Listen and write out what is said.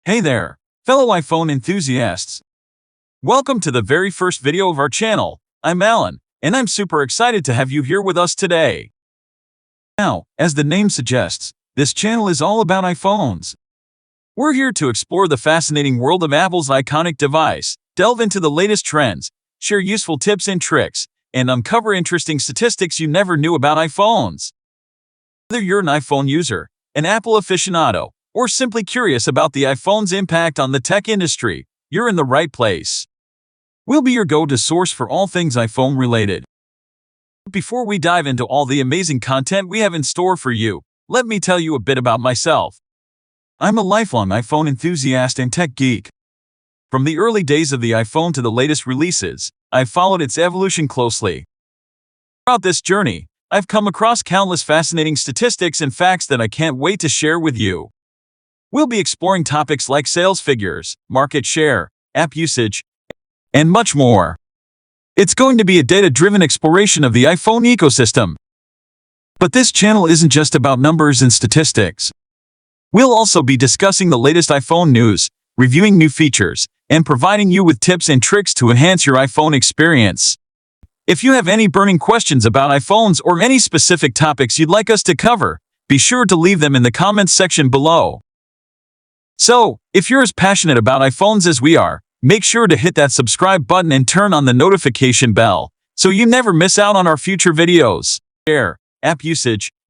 Hey there, fellow iPhone enthusiasts. Welcome to the very first video of our channel. I'm Alan, and I'm super excited to have you here with us today. Now, as the name suggests, this channel is all about iPhones. We're here to explore the fascinating world of Apple's iconic device, delve into the latest trends, share useful tips and tricks, and uncover interesting statistics you never knew about iPhones. Whether you're an iPhone user, an Apple aficionado, or simply curious about the iPhone's impact on the tech industry, you're in the right place. We'll be your go-to source for all things iPhone related. Before we dive into all the amazing content we have in store for you, let me tell you a bit about myself. I'm a lifelong iPhone enthusiast and tech geek. From the early days of the iPhone to the latest releases, I've followed its evolution closely. Throughout this journey, I've come across countless fascinating statistics and facts that I can't wait to share with you. We'll be exploring topics like sales figures, market share, app usage, and much more. It's going to be a data-driven exploration of the iPhone ecosystem. But this channel isn't just about numbers and statistics. We'll also be discussing the latest iPhone news, reviewing new features, and providing you with tips and tricks to enhance your iPhone experience. If you have any burning questions about iPhones or any specific topics you'd like us to cover, be sure to leave them in the comments section below. So, if you're as passionate about iPhones as we are, make sure to hit that subscribe button and turn on the notification bell, so you never miss out on our future videos. Share, app usage,